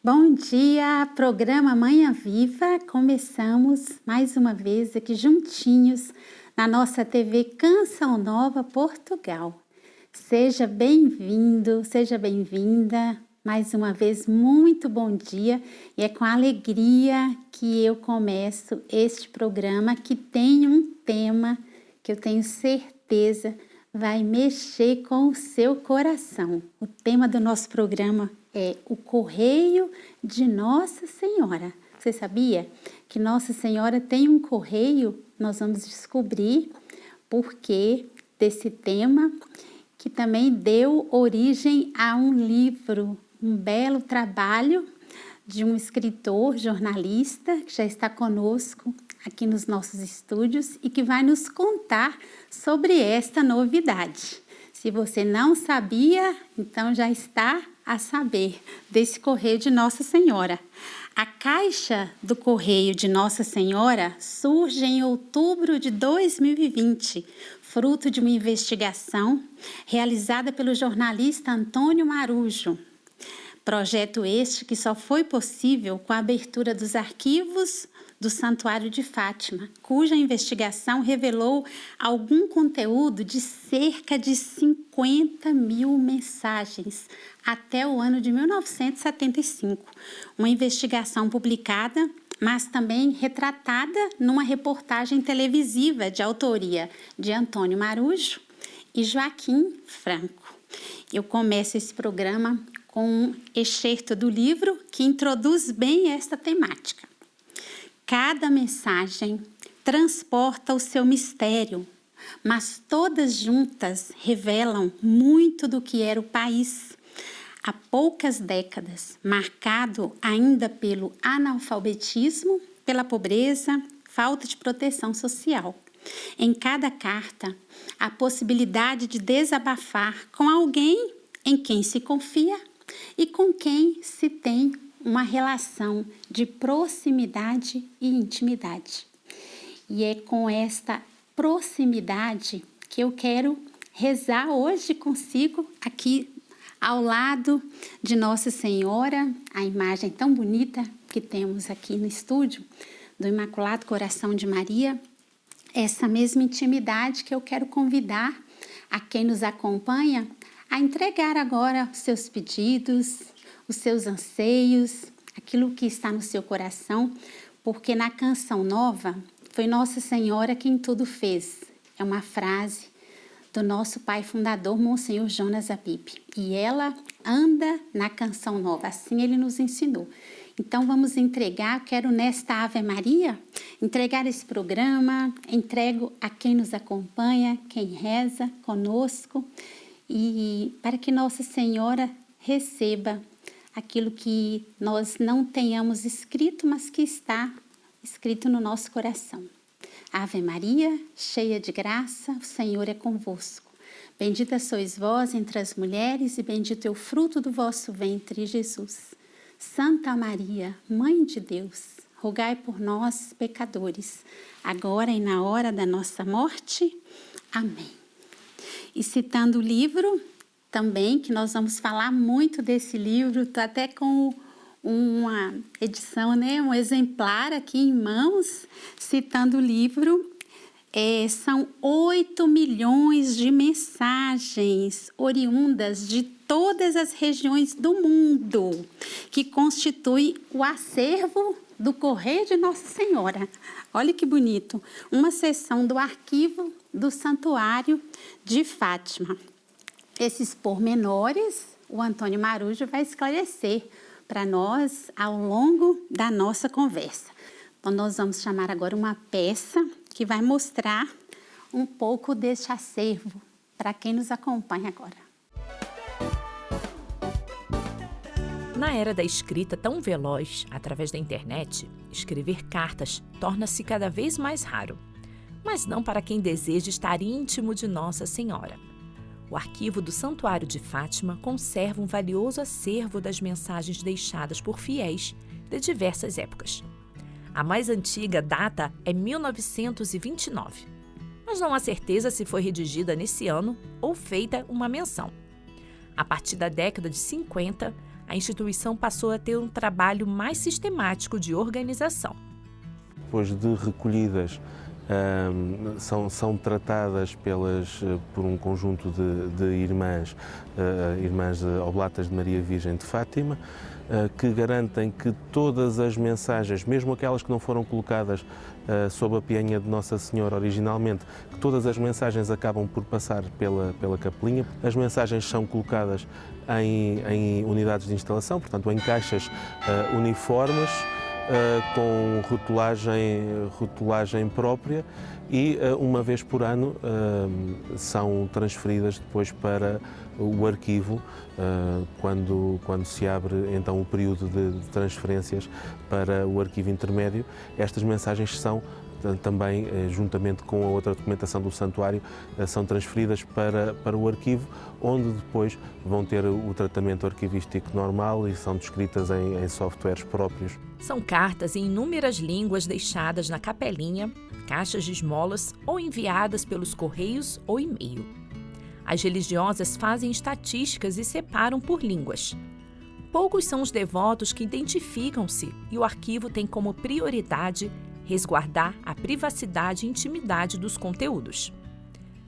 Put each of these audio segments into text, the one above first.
Bom dia, programa Manhã Viva. Começamos mais uma vez aqui juntinhos na nossa TV Canção Nova Portugal. Seja bem-vindo, seja bem-vinda. Mais uma vez, muito bom dia. E é com alegria que eu começo este programa que tem um tema que eu tenho certeza vai mexer com o seu coração. O tema do nosso programa é o correio de Nossa Senhora. Você sabia que Nossa Senhora tem um correio? Nós vamos descobrir por que desse tema, que também deu origem a um livro, um belo trabalho de um escritor, jornalista, que já está conosco aqui nos nossos estúdios e que vai nos contar sobre esta novidade. Se você não sabia, então já está a saber desse correio de Nossa Senhora. A caixa do correio de Nossa Senhora surge em outubro de 2020, fruto de uma investigação realizada pelo jornalista Antônio Marujo. Projeto este que só foi possível com a abertura dos arquivos do Santuário de Fátima, cuja investigação revelou algum conteúdo de cerca de 50 mil mensagens até o ano de 1975. Uma investigação publicada, mas também retratada numa reportagem televisiva de autoria de Antônio Marujo e Joaquim Franco. Eu começo esse programa com um excerto do livro que introduz bem esta temática. Cada mensagem transporta o seu mistério, mas todas juntas revelam muito do que era o país há poucas décadas, marcado ainda pelo analfabetismo, pela pobreza, falta de proteção social. Em cada carta, a possibilidade de desabafar com alguém em quem se confia e com quem se tem uma relação de proximidade e intimidade. E é com esta proximidade que eu quero rezar hoje consigo, aqui ao lado de Nossa Senhora, a imagem tão bonita que temos aqui no estúdio, do Imaculado Coração de Maria, essa mesma intimidade que eu quero convidar a quem nos acompanha a entregar agora os seus pedidos, os seus anseios, aquilo que está no seu coração, porque na Canção Nova foi Nossa Senhora quem tudo fez. É uma frase do nosso pai fundador, Monsenhor Jonas Abib. E ela anda na Canção Nova, assim ele nos ensinou. Então vamos entregar, quero nesta Ave Maria, entregar esse programa, entrego a quem nos acompanha, quem reza conosco, e para que Nossa Senhora receba aquilo que nós não tenhamos escrito, mas que está escrito no nosso coração. Ave Maria, cheia de graça, o Senhor é convosco. Bendita sois vós entre as mulheres e bendito é o fruto do vosso ventre, Jesus. Santa Maria, Mãe de Deus, rogai por nós, pecadores, agora e na hora da nossa morte. Amém. E citando o livro também, que nós vamos falar muito desse livro, estou até com uma edição, um exemplar aqui em mãos, citando o livro. São 8 milhões de mensagens oriundas de todas as regiões do mundo, que constitui o acervo do Correio de Nossa Senhora. Olha que bonito, uma seção do arquivo do Santuário de Fátima. Esses pormenores, o Antônio Marujo vai esclarecer para nós ao longo da nossa conversa. Então, nós vamos chamar agora uma peça que vai mostrar um pouco deste acervo para quem nos acompanha agora. Na era da escrita tão veloz, através da internet, escrever cartas torna-se cada vez mais raro. Mas não para quem deseja estar íntimo de Nossa Senhora. O arquivo do Santuário de Fátima conserva um valioso acervo das mensagens deixadas por fiéis de diversas épocas. A mais antiga data é 1929, mas não há certeza se foi redigida nesse ano ou feita uma menção. A partir da década de 50, a instituição passou a ter um trabalho mais sistemático de organização. Depois de recolhidas, são tratadas por um conjunto de irmãs Oblatas de Maria Virgem de Fátima, que garantem que todas as mensagens, mesmo aquelas que não foram colocadas sob a peanha de Nossa Senhora originalmente, que todas as mensagens acabam por passar pela capelinha. As mensagens são colocadas em unidades de instalação, portanto em caixas uniformes, com rotulagem própria, e uma vez por ano são transferidas depois para o arquivo, quando se abre então o período de transferências para o arquivo intermédio. Estas mensagens são também, juntamente com a outra documentação do santuário, são transferidas para o arquivo, onde depois vão ter o tratamento arquivístico normal e são descritas em softwares próprios. São cartas em inúmeras línguas deixadas na capelinha, caixas de esmolas ou enviadas pelos correios ou e-mail. As religiosas fazem estatísticas e separam por línguas. Poucos são os devotos que identificam-se e o arquivo tem como prioridade resguardar a privacidade e intimidade dos conteúdos.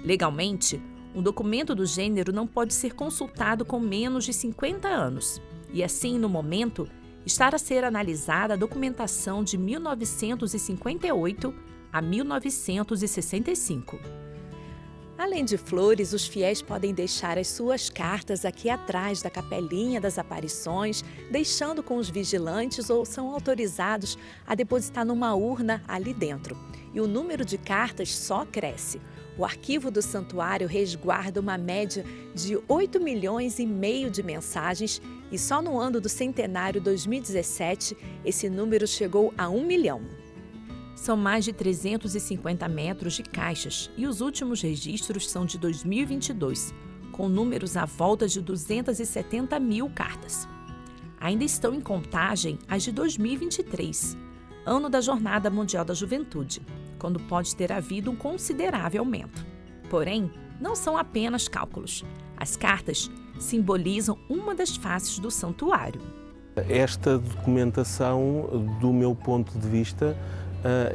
Legalmente, um documento do gênero não pode ser consultado com menos de 50 anos e, assim, no momento, está a ser analisada a documentação de 1958 a 1965. Além de flores, os fiéis podem deixar as suas cartas aqui atrás da capelinha das aparições, deixando com os vigilantes, ou são autorizados a depositar numa urna ali dentro. E o número de cartas só cresce. O arquivo do santuário resguarda uma média de 8,5 milhões de mensagens e só no ano do centenário 2017 esse número chegou a 1 milhão. São mais de 350 metros de caixas e os últimos registros são de 2022, com números à volta de 270 mil cartas. Ainda estão em contagem as de 2023, ano da Jornada Mundial da Juventude, quando pode ter havido um considerável aumento. Porém, não são apenas cálculos. As cartas simbolizam uma das faces do santuário. Esta documentação, do meu ponto de vista,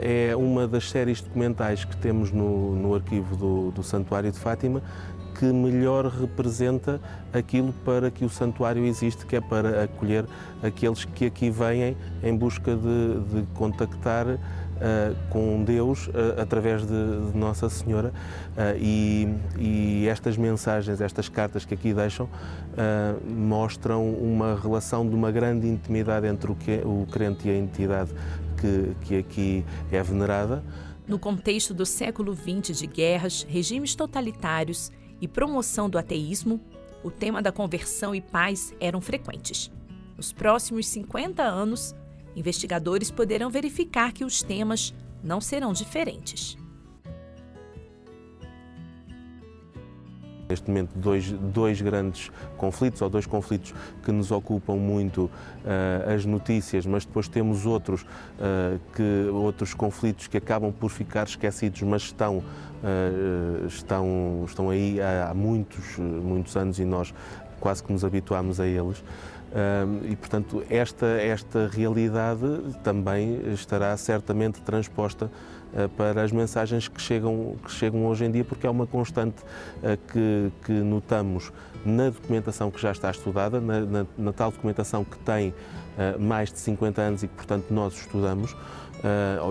é uma das séries documentais que temos no arquivo do Santuário de Fátima, que melhor representa aquilo para que o santuário existe, que é para acolher aqueles que aqui vêm em busca de contactar com Deus através de Nossa Senhora, e estas mensagens, estas cartas que aqui deixam, mostram uma relação de uma grande intimidade entre o crente e a entidade que aqui é venerada. No contexto do século XX de guerras, regimes totalitários e promoção do ateísmo, o tema da conversão e paz eram frequentes. Nos próximos 50 anos, investigadores poderão verificar que os temas não serão diferentes. Neste momento, dois grandes conflitos, ou dois conflitos que nos ocupam muito as notícias, mas depois temos outros conflitos que acabam por ficar esquecidos, mas estão aí há muitos anos e nós quase que nos habituámos a eles. E, portanto, esta realidade também estará certamente transposta para as mensagens que chegam hoje em dia, porque é uma constante que notamos na documentação que já está estudada, na tal documentação que tem mais de 50 anos e que, portanto, nós estudamos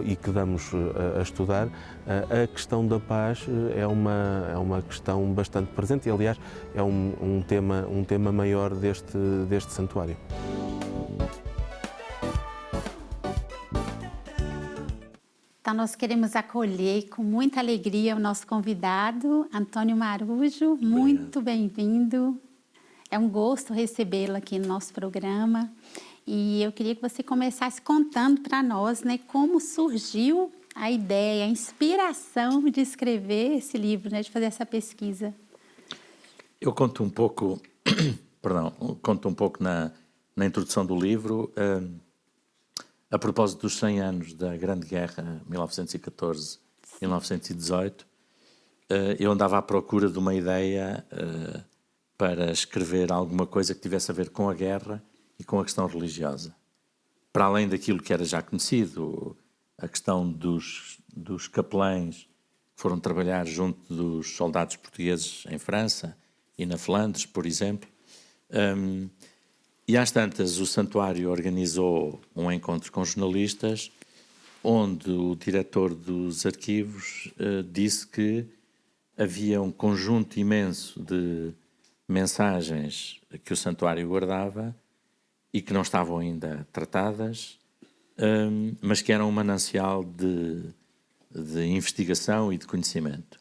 e que damos a estudar. A questão da paz é uma questão bastante presente e, aliás, é um tema maior deste santuário. Então, nós queremos acolher com muita alegria o nosso convidado, Antônio Marujo. Muito bem-vindo. É um gosto recebê-lo aqui no nosso programa. E eu queria que você começasse contando para nós, né, como surgiu a ideia, a inspiração de escrever esse livro, né, de fazer essa pesquisa. Eu conto um pouco, na introdução do livro, a propósito dos 100 anos da Grande Guerra, 1914-1918, eu andava à procura de uma ideia para escrever alguma coisa que tivesse a ver com a guerra e com a questão religiosa. Para além daquilo que era já conhecido, a questão dos capelães que foram trabalhar junto dos soldados portugueses em França e na Flandres, por exemplo. E às tantas, o santuário organizou um encontro com jornalistas, onde o diretor dos arquivos disse que havia um conjunto imenso de mensagens que o santuário guardava e que não estavam ainda tratadas, mas que eram um manancial de investigação e de conhecimento.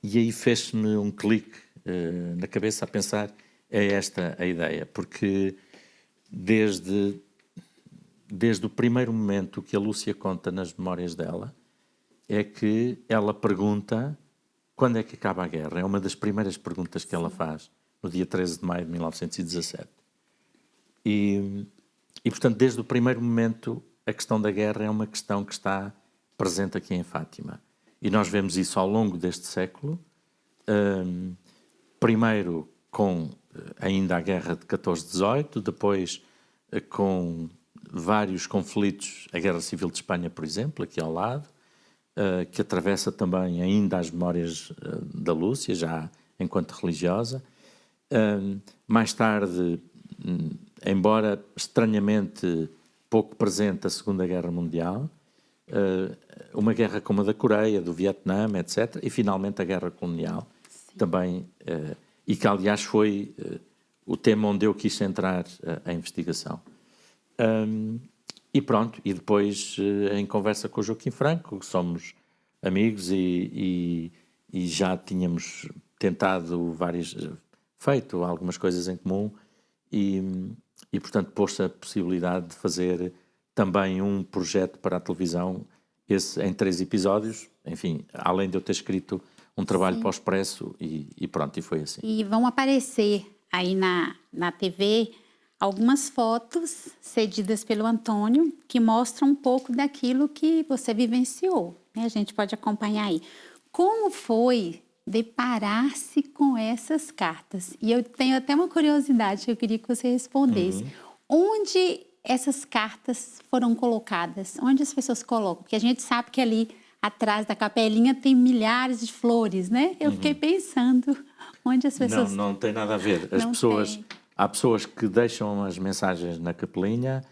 E aí fez-me um clique na cabeça a pensar, é esta a ideia, porque desde o primeiro momento que a Lúcia conta nas memórias dela, é que ela pergunta quando é que acaba a guerra. É uma das primeiras perguntas que ela faz, no dia 13 de maio de 1917. E, portanto, desde o primeiro momento, a questão da guerra é uma questão que está presente aqui em Fátima. E nós vemos isso ao longo deste século, primeiro com ainda a guerra de 14-18, depois com vários conflitos, a Guerra Civil de Espanha, por exemplo, aqui ao lado, que atravessa também ainda as memórias da Lúcia, já enquanto religiosa. Mais tarde, embora estranhamente pouco presente, a Segunda Guerra Mundial, uma guerra como a da Coreia, do Vietnã, etc., e finalmente a Guerra Colonial, também, e que aliás foi o tema onde eu quis centrar a investigação. E pronto, e depois em conversa com o Joaquim Franco, somos amigos e já tínhamos tentado feito algumas coisas em comum e portanto pôs-se a possibilidade de fazer também um projeto para a televisão, esse em 3 episódios, enfim, além de eu ter escrito um trabalho para o Expresso e pronto, e foi assim. E vão aparecer aí na TV algumas fotos cedidas pelo Antônio que mostram um pouco daquilo que você vivenciou, né? A gente pode acompanhar aí. Como foi deparar-se com essas cartas? E eu tenho até uma curiosidade que eu queria que você respondesse. Onde essas cartas foram colocadas? Onde as pessoas colocam? Porque a gente sabe que ali atrás da capelinha tem milhares de flores, né? Eu fiquei pensando onde as pessoas... Não tem nada a ver. Há pessoas que deixam as mensagens na capelinha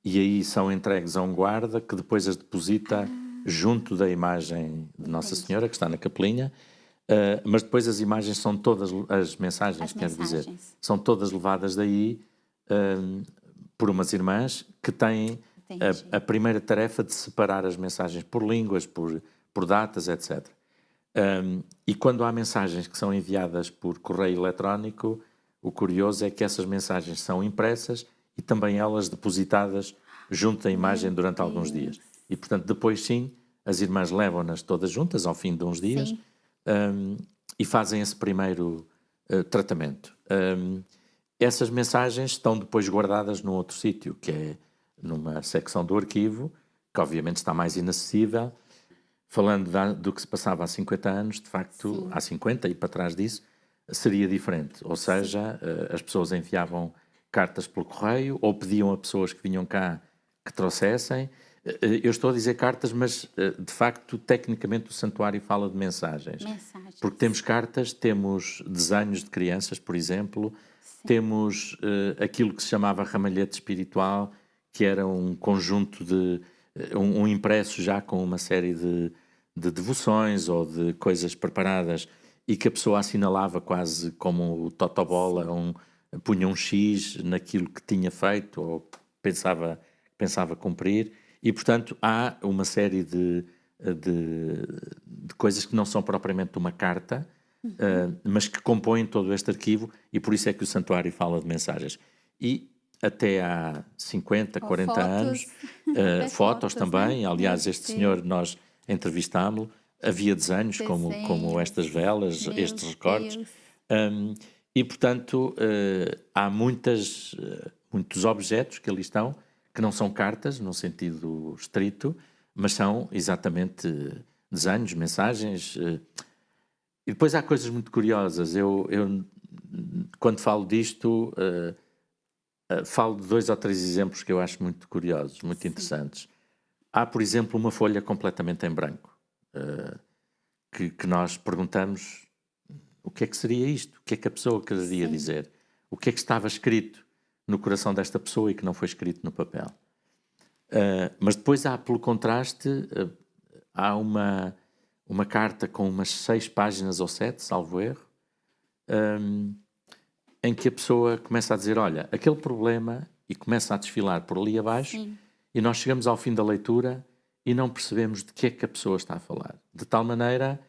e aí são entregues a um guarda que depois as deposita junto da imagem de Nossa Senhora, que está na capelinha. Mas depois as imagens são todas, as mensagens, quero dizer, são todas levadas daí por umas irmãs que têm a primeira tarefa de separar as mensagens por línguas, por datas, etc. E quando há mensagens que são enviadas por correio eletrónico, o curioso é que essas mensagens são impressas e também elas depositadas junto da imagem durante alguns dias. E, portanto, depois sim, as irmãs levam-nas todas juntas ao fim de uns dias e fazem esse primeiro tratamento. Essas mensagens estão depois guardadas num outro sítio, que é numa secção do arquivo, que obviamente está mais inacessível. Falando do que se passava há 50 anos, de facto, há 50 e para trás disso, seria diferente. Ou seja, as pessoas enviavam cartas pelo correio ou pediam a pessoas que vinham cá que trouxessem. Eu estou a dizer cartas, mas de facto, tecnicamente, o santuário fala de mensagens. Porque temos cartas, temos desenhos de crianças, por exemplo, temos aquilo que se chamava ramalhete espiritual, que era um conjunto de... um impresso já com uma série de devoções ou de coisas preparadas e que a pessoa assinalava quase como o totobola, punha um X naquilo que tinha feito ou pensava cumprir. E, portanto, há uma série de coisas que não são propriamente uma carta, mas que compõem todo este arquivo e por isso é que o santuário fala de mensagens. E até há 50, 40 anos, fotos também. Né? Aliás, este senhor, nós entrevistámo-lo, havia desenhos como estas velas, estes recortes. E, portanto, há muitos objetos que ali estão, que não são cartas, no sentido estrito, mas são exatamente desenhos, mensagens. E depois há coisas muito curiosas. Eu quando falo disto, falo de 2 ou 3 exemplos que eu acho muito curiosos, muito interessantes. Há, por exemplo, uma folha completamente em branco, que nós perguntamos o que é que seria isto, o que é que a pessoa quereria dizer, o que é que estava escrito no coração desta pessoa e que não foi escrito no papel. Mas depois há, pelo contraste, há uma carta com umas 6 páginas ou 7, salvo erro, em que a pessoa começa a dizer, olha, aquele problema, e começa a desfilar por ali abaixo, e nós chegamos ao fim da leitura e não percebemos de que é que a pessoa está a falar. De tal maneira,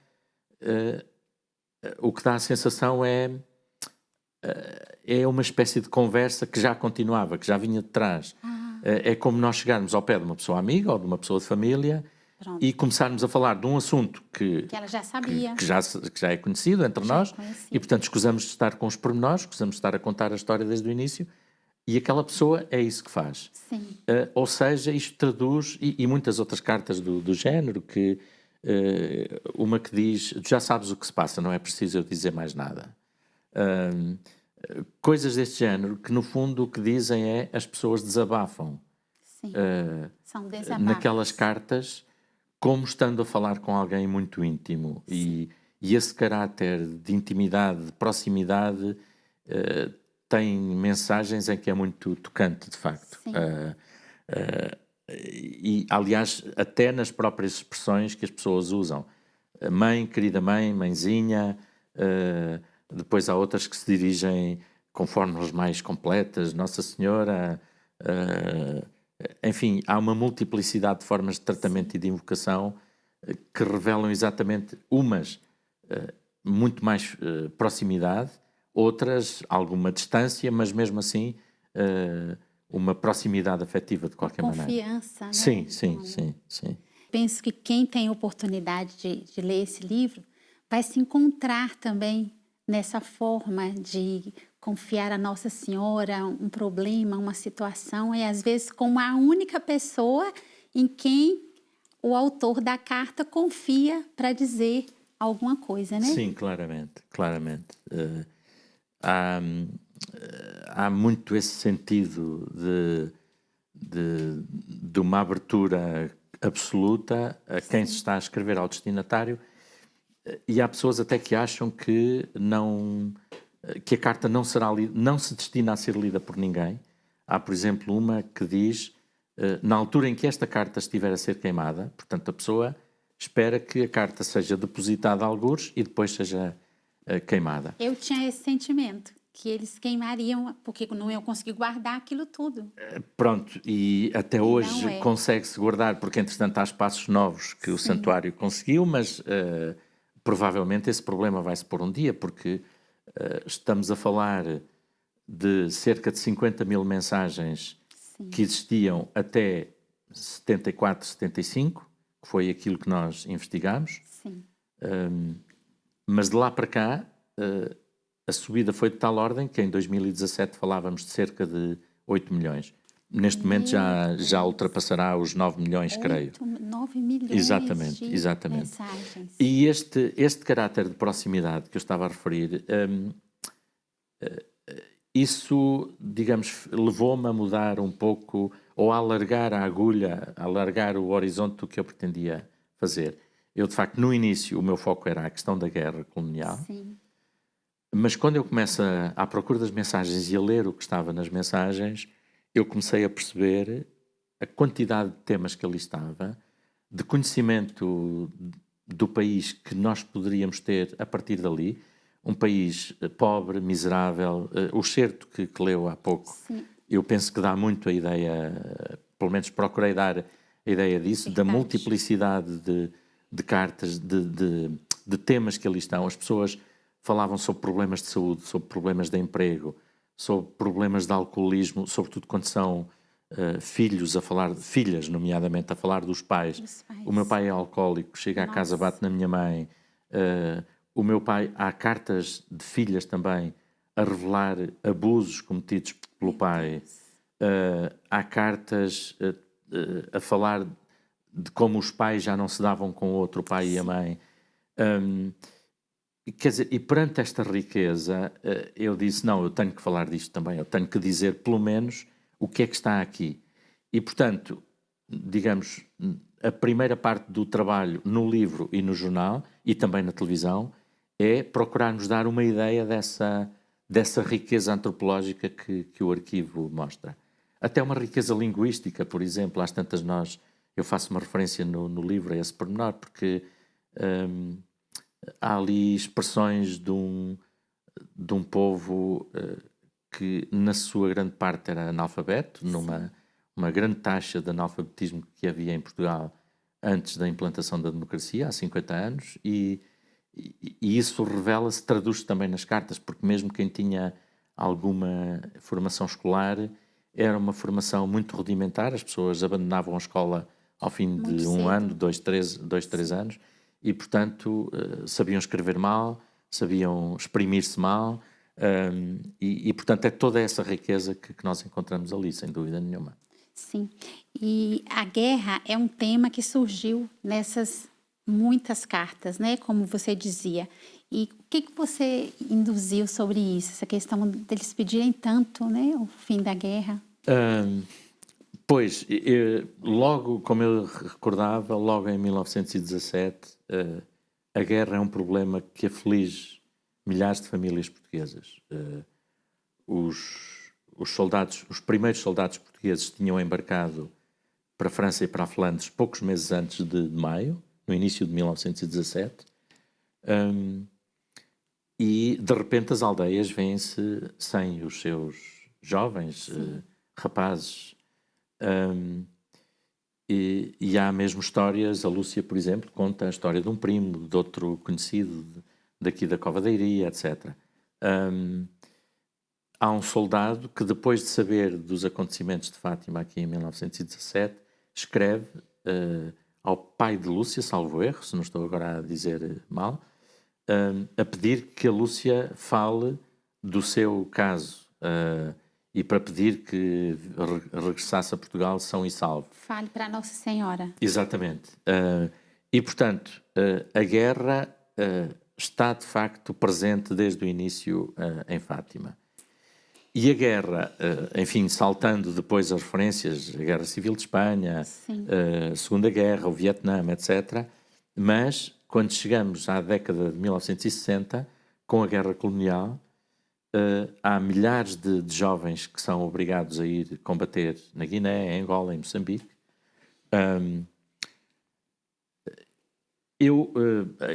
o que dá a sensação é uma espécie de conversa que já continuava, que já vinha de trás. É como nós chegarmos ao pé de uma pessoa amiga ou de uma pessoa de família e começarmos a falar de um assunto que ela já sabia, que já é conhecido entre nós, e portanto escusamos de estar com os pormenores, escusamos de estar a contar a história desde o início, e aquela pessoa é isso que faz. Ou seja, isto traduz, e muitas outras cartas do género, que uma que diz, já sabes o que se passa, não é preciso eu dizer mais nada. Coisas deste género, que no fundo o que dizem é as pessoas desabafam. São desabafos. Naquelas cartas, como estando a falar com alguém muito íntimo. E esse caráter de intimidade, de proximidade, tem mensagens em que é muito tocante, de facto. E, aliás, até nas próprias expressões que as pessoas usam. Mãe, querida mãe, mãezinha. Depois há outras que se dirigem com fórmulas mais completas, Nossa Senhora. Enfim, há uma multiplicidade de formas de tratamento e de invocação que revelam exatamente umas muito mais proximidade, outras alguma distância, mas mesmo assim uma proximidade afetiva de qualquer maneira. Confiança, né? Sim. Penso que quem tem oportunidade de ler esse livro vai se encontrar também nessa forma de confiar a Nossa Senhora um problema, uma situação, e às vezes como a única pessoa em quem o autor da carta confia para dizer alguma coisa, né? Sim, claramente. Há muito esse sentido de uma abertura absoluta a quem se está a escrever, ao destinatário, e há pessoas até que acham que a carta não se destina a ser lida por ninguém. Há, por exemplo, uma que diz, na altura em que esta carta estiver a ser queimada, portanto a pessoa espera que a carta seja depositada a algures e depois seja queimada. Eu tinha esse sentimento, que eles queimariam, porque não iam conseguir guardar aquilo tudo. Pronto, e até hoje consegue-se guardar, porque entretanto há espaços novos que o santuário conseguiu, mas provavelmente esse problema vai-se pôr um dia, porque estamos a falar de cerca de 50 mil mensagens que existiam até 74, 75, que foi aquilo que nós investigámos. Mas de lá para cá, a subida foi de tal ordem que em 2017 falávamos de cerca de 8 milhões. Neste momento já ultrapassará os 9 milhões, creio. 9 milhões exatamente. mensagens. E este caráter de proximidade que eu estava a referir, isso, digamos, levou-me a mudar um pouco, ou a alargar a agulha, a alargar o horizonte do que eu pretendia fazer. Eu, de facto, no início, o meu foco era a questão da guerra colonial. Mas quando eu começo à procura das mensagens e a ler o que estava nas mensagens, eu comecei a perceber a quantidade de temas que ali estava, de conhecimento do país que nós poderíamos ter a partir dali, um país pobre, miserável. O excerto que leu há pouco, eu penso que dá muito a ideia, pelo menos procurei dar a ideia disso, da multiplicidade de cartas, de temas que ali estão. As pessoas falavam sobre problemas de saúde, sobre problemas de emprego, sobre problemas de alcoolismo, sobretudo quando são filhos a falar, filhas nomeadamente, a falar dos pais. O meu pai é alcoólico, chega à casa, bate na minha mãe. O meu pai, há cartas de filhas também a revelar abusos cometidos pelo pai. Há cartas a falar de como os pais já não se davam com o outro, o pai e a mãe. quer dizer, e perante esta riqueza, eu disse, não, eu tenho que falar disto também, eu tenho que dizer pelo menos o que é que está aqui. E, portanto, digamos, a primeira parte do trabalho no livro e no jornal, e também na televisão, é procurar-nos dar uma ideia dessa riqueza antropológica que o arquivo mostra. Até uma riqueza linguística, por exemplo, às tantas eu faço uma referência no livro a esse pormenor, porque há ali expressões de um povo que, na sua grande parte, era analfabeto, uma grande taxa de analfabetismo que havia em Portugal antes da implantação da democracia, há 50 anos, e isso revela-se, traduz-se também nas cartas, porque mesmo quem tinha alguma formação escolar era uma formação muito rudimentar, as pessoas abandonavam a escola ao fim Muito de um cedo. ano, dois, três anos, e, portanto, sabiam escrever mal, sabiam exprimir-se mal, e, portanto, é toda essa riqueza que nós encontramos ali, sem dúvida nenhuma. Sim, e a guerra é um tema que surgiu nessas muitas cartas, né? Como você dizia. E o que você induziu sobre isso? Essa questão deles pedirem tanto, né? O fim da guerra. Pois, logo, como eu recordava, logo em 1917, a guerra é um problema que aflige milhares de famílias portuguesas. Os primeiros soldados portugueses tinham embarcado para a França e para a Flandres poucos meses antes de maio, no início de 1917, e de repente as aldeias vêm-se sem os seus jovens, rapazes. E há mesmo histórias, a Lúcia, por exemplo, conta a história de um primo, de outro conhecido daqui da Cova da Iria, etc. Há um soldado que, depois de saber dos acontecimentos de Fátima aqui em 1917, escreve ao pai de Lúcia, salvo erro, se não estou agora a dizer mal, a pedir que a Lúcia fale do seu caso e para pedir que regressasse a Portugal são e salvo. Fale para Nossa Senhora. Exatamente. E, portanto, a guerra está, de facto, presente desde o início em Fátima. E a guerra, enfim, saltando depois as referências, a Guerra Civil de Espanha, a Segunda Guerra, o Vietnã, etc. Mas, quando chegamos à década de 1960, com a Guerra Colonial, há milhares de jovens que são obrigados a ir combater na Guiné, em Angola, em Moçambique.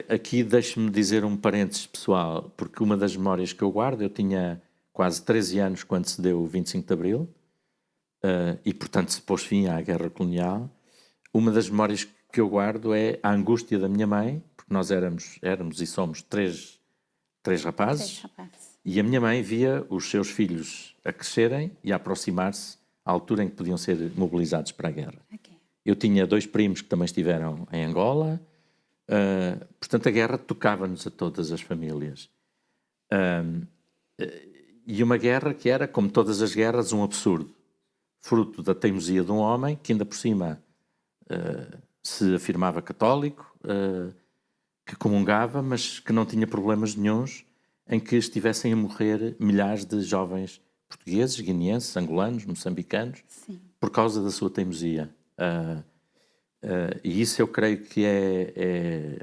Aqui deixe-me dizer um parênteses pessoal, porque uma das memórias que eu guardo, eu tinha quase 13 anos quando se deu o 25 de Abril, e portanto se pôs fim à Guerra Colonial. Uma das memórias que eu guardo é a angústia da minha mãe, porque nós éramos e somos três rapazes, e a minha mãe via os seus filhos a crescerem e a aproximar-se à altura em que podiam ser mobilizados para a guerra. Okay. Eu tinha 2 primos que também estiveram em Angola, portanto a guerra tocava-nos a todas as famílias. E uma guerra que era, como todas as guerras, um absurdo, fruto da teimosia de um homem que ainda por cima se afirmava católico, que comungava, mas que não tinha problemas nenhuns em que estivessem a morrer milhares de jovens portugueses, guineenses, angolanos, moçambicanos, por causa da sua teimosia. E isso eu creio que é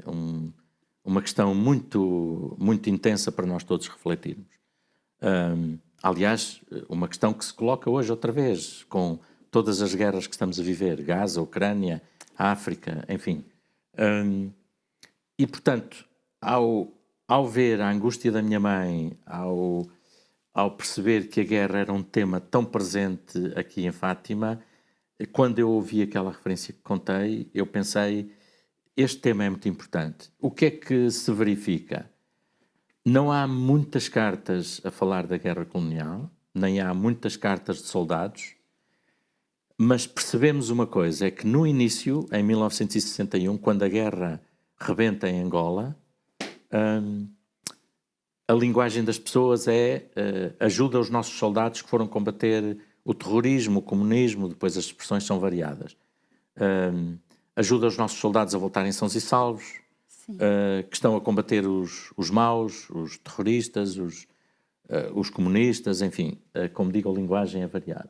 uma questão muito, muito intensa para nós todos refletirmos. Aliás, uma questão que se coloca hoje outra vez, com todas as guerras que estamos a viver, Gaza, Ucrânia, África, enfim. E, portanto, ao ver a angústia da minha mãe, ao perceber que a guerra era um tema tão presente aqui em Fátima, quando eu ouvi aquela referência que contei, eu pensei, este tema é muito importante. O que é que se verifica? Não há muitas cartas a falar da guerra colonial, nem há muitas cartas de soldados, mas percebemos uma coisa, é que no início, em 1961, quando a guerra rebenta em Angola, a linguagem das pessoas é ajuda os nossos soldados que foram combater o terrorismo, o comunismo, depois as expressões são variadas. Ajuda os nossos soldados a voltarem sãos e salvos. que estão a combater os maus, os terroristas, os comunistas, enfim, como digo, a linguagem é variada.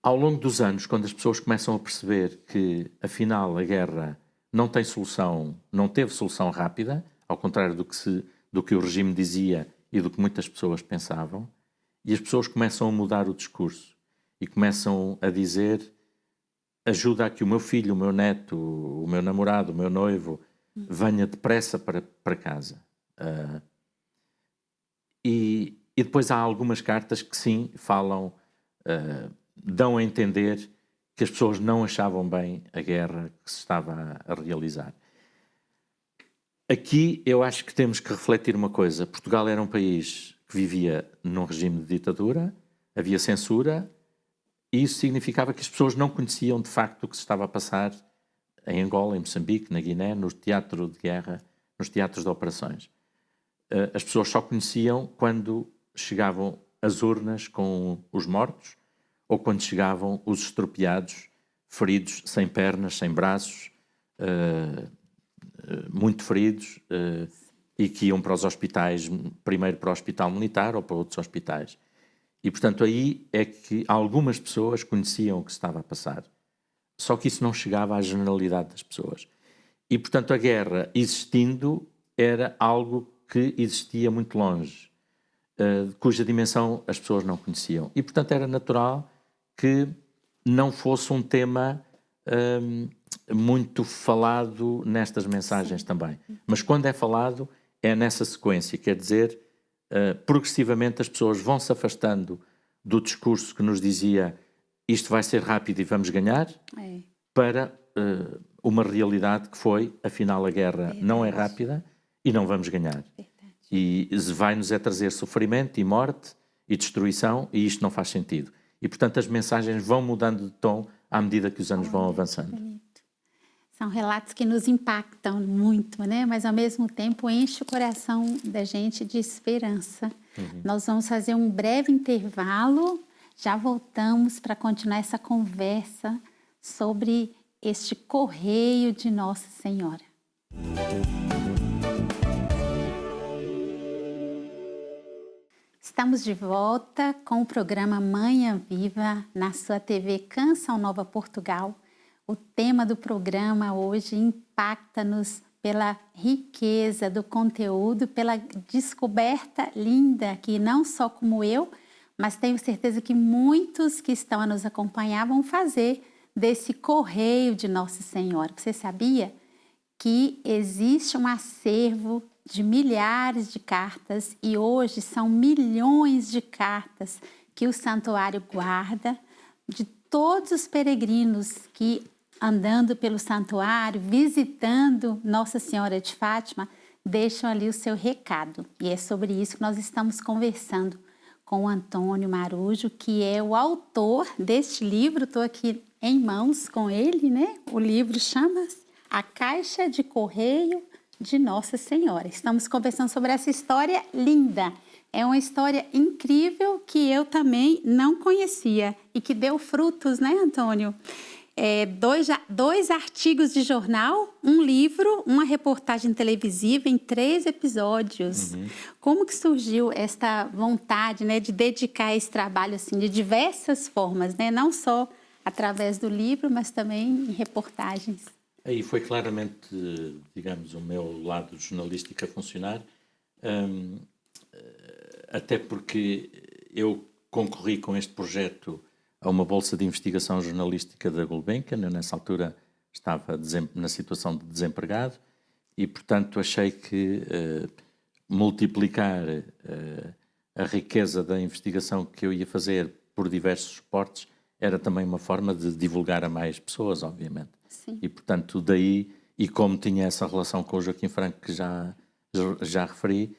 Ao longo dos anos, quando as pessoas começam a perceber que, afinal, a guerra não tem solução, não teve solução rápida, ao contrário do que o regime dizia e do que muitas pessoas pensavam, e as pessoas começam a mudar o discurso e começam a dizer: ajuda a que o meu filho, o meu neto, o meu namorado, o meu noivo venha depressa para casa. E depois há algumas cartas que sim falam, dão a entender que as pessoas não achavam bem a guerra que se estava a realizar. Aqui eu acho que temos que refletir uma coisa. Portugal era um país que vivia num regime de ditadura, havia censura, e isso significava que as pessoas não conheciam de facto o que se estava a passar em Angola, em Moçambique, na Guiné, no teatro de guerra, nos teatros de operações. As pessoas só conheciam quando chegavam as urnas com os mortos ou quando chegavam os estropiados, feridos, sem pernas, sem braços, muito feridos, e que iam para os hospitais, primeiro para o hospital militar ou para outros hospitais. E, portanto, aí é que algumas pessoas conheciam o que se estava a passar. Só que isso não chegava à generalidade das pessoas. E, portanto, a guerra existindo era algo que existia muito longe, cuja dimensão as pessoas não conheciam. E, portanto, era natural que não fosse um tema muito falado nestas mensagens também. Mas quando é falado, é nessa sequência, quer dizer, progressivamente as pessoas vão se afastando do discurso que nos dizia isto vai ser rápido e vamos ganhar, para uma realidade que foi, afinal a guerra não é rápida e não vamos ganhar. E vai-nos trazer sofrimento e morte e destruição, e isto não faz sentido. E, portanto, as mensagens vão mudando de tom à medida que os anos vão avançando. São relatos que nos impactam muito, né? Mas, ao mesmo tempo, enche o coração da gente de esperança. Nós vamos fazer um breve intervalo, já voltamos para continuar essa conversa sobre este correio de Nossa Senhora. Estamos de volta com o programa Manhã Viva na sua TV Canção Nova Portugal. O tema do programa hoje impacta-nos pela riqueza do conteúdo, pela descoberta linda que não só como eu, mas tenho certeza que muitos que estão a nos acompanhar vão fazer desse correio de Nossa Senhora. Você sabia que existe um acervo de milhares de cartas e hoje são milhões de cartas que o santuário guarda de todos os peregrinos que, andando pelo santuário, visitando Nossa Senhora de Fátima, deixam ali o seu recado. E é sobre isso que nós estamos conversando com o Antônio Marujo, que é o autor deste livro. Estou aqui em mãos com ele, né? O livro chama-se A Caixa de Correio de Nossa Senhora. Estamos conversando sobre essa história linda. É uma história incrível que eu também não conhecia e que deu frutos, né, Antônio? Dois artigos de jornal, um livro, uma reportagem televisiva em 3 episódios. Como que surgiu esta vontade, né, de dedicar esse trabalho assim, de diversas formas, né? Não só através do livro, mas também em reportagens? Aí foi claramente, digamos, o meu lado jornalístico a funcionar, até porque eu concorri com este projeto a uma bolsa de investigação jornalística da Gulbenkian. Eu, nessa altura, estava na situação de desempregado e, portanto, achei que multiplicar a riqueza da investigação que eu ia fazer por diversos suportes era também uma forma de divulgar a mais pessoas, obviamente. Sim. E, portanto, daí, e como tinha essa relação com o Joaquim Franco que já referi,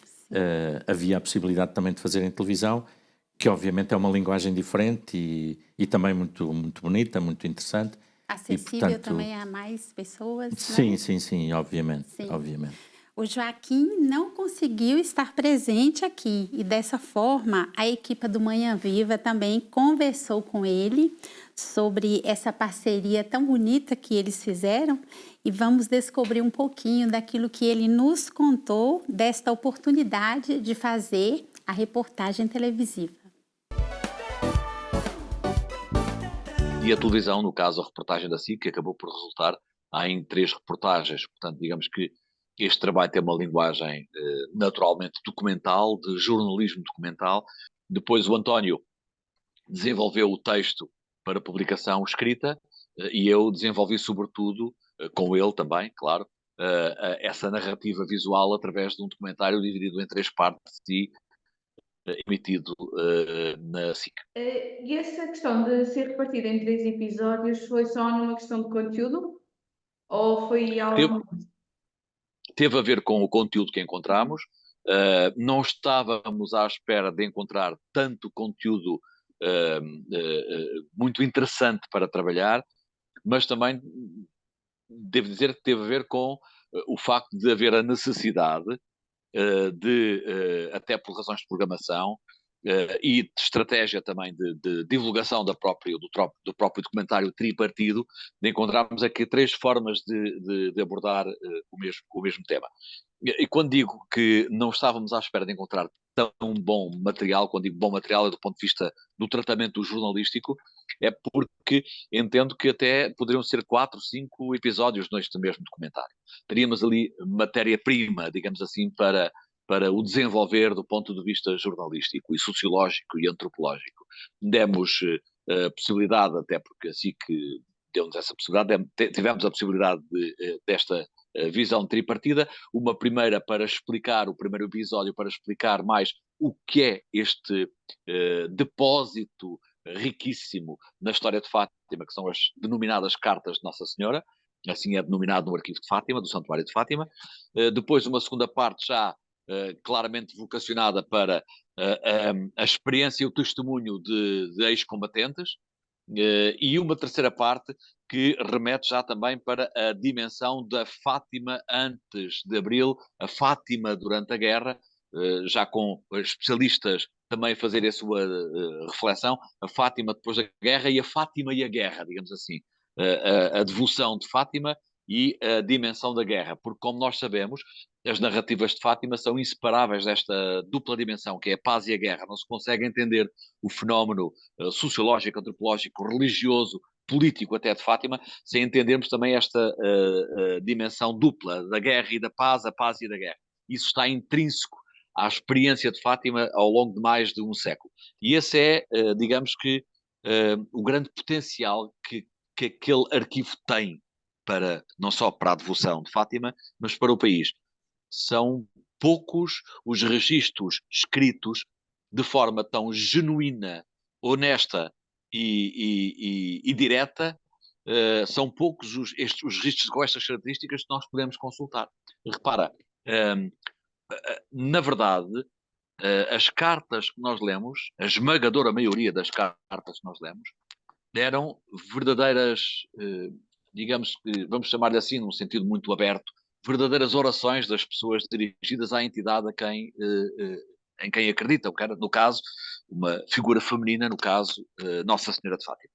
havia a possibilidade também de fazer em televisão, que obviamente é uma linguagem diferente e também muito, muito bonita, muito interessante. Acessível e, portanto, também a mais pessoas, sim, né? Sim, obviamente, Sim. obviamente. O Joaquim não conseguiu estar presente aqui e dessa forma a equipe do Manhã Viva também conversou com ele sobre essa parceria tão bonita que eles fizeram e vamos descobrir um pouquinho daquilo que ele nos contou desta oportunidade de fazer a reportagem televisiva. E a televisão, no caso a reportagem da SIC, que acabou por resultar em 3 reportagens. Portanto, digamos que este trabalho tem uma linguagem naturalmente documental, de jornalismo documental. Depois o António desenvolveu o texto para publicação escrita e eu desenvolvi sobretudo, com ele também, claro, essa narrativa visual através de um documentário dividido em 3 partes e emitido na SIC. E essa questão de ser repartida em 3 episódios foi só numa questão de conteúdo? Ou foi algo... Teve a ver com o conteúdo que encontramos. Não estávamos à espera de encontrar tanto conteúdo muito interessante para trabalhar, mas também devo dizer que teve a ver com o facto de haver a necessidade até por razões de programação e de estratégia também de divulgação do próprio documentário tripartido, de encontrarmos aqui 3 formas de abordar o mesmo tema. E quando digo que não estávamos à espera de encontrar tão bom material, quando digo bom material é do ponto de vista do tratamento jornalístico, é porque entendo que até poderiam ser 4, 5 episódios neste mesmo documentário. Teríamos ali matéria-prima, digamos assim, para o desenvolver do ponto de vista jornalístico e sociológico e antropológico. Demos a possibilidade, até porque assim que deu-nos essa possibilidade, tivemos a possibilidade desta visão tripartida, uma primeira para explicar, o primeiro episódio para explicar mais o que é este depósito riquíssimo na história de Fátima, que são as denominadas Cartas de Nossa Senhora, assim é denominado no Arquivo de Fátima, do Santuário de Fátima. Depois uma segunda parte já claramente vocacionada para a experiência e o testemunho de ex-combatentes, e uma terceira parte que remete já também para a dimensão da Fátima antes de Abril, a Fátima durante a guerra, já com especialistas também a fazerem a sua reflexão, a Fátima depois da guerra e a guerra, digamos assim, a devoção de Fátima e a dimensão da guerra, porque como nós sabemos, as narrativas de Fátima são inseparáveis desta dupla dimensão, que é a paz e a guerra. Não se consegue entender o fenómeno sociológico, antropológico, religioso, político até de Fátima, sem entendermos também esta dimensão dupla da guerra e da paz, a paz e da guerra. Isso está intrínseco à experiência de Fátima ao longo de mais de um século. E esse é, digamos que, o grande potencial que aquele arquivo tem para, não só para a devoção de Fátima, mas para o país. São poucos os registros escritos de forma tão genuína, honesta e direta. São poucos os registros com estas características que nós podemos consultar. Repara, na verdade, as cartas que nós lemos, a esmagadora maioria das cartas que nós lemos, eram verdadeiras, digamos que, vamos chamar-lhe assim, num sentido muito aberto, verdadeiras orações das pessoas dirigidas à entidade em quem acreditam, no caso, uma figura feminina, no caso, Nossa Senhora de Fátima.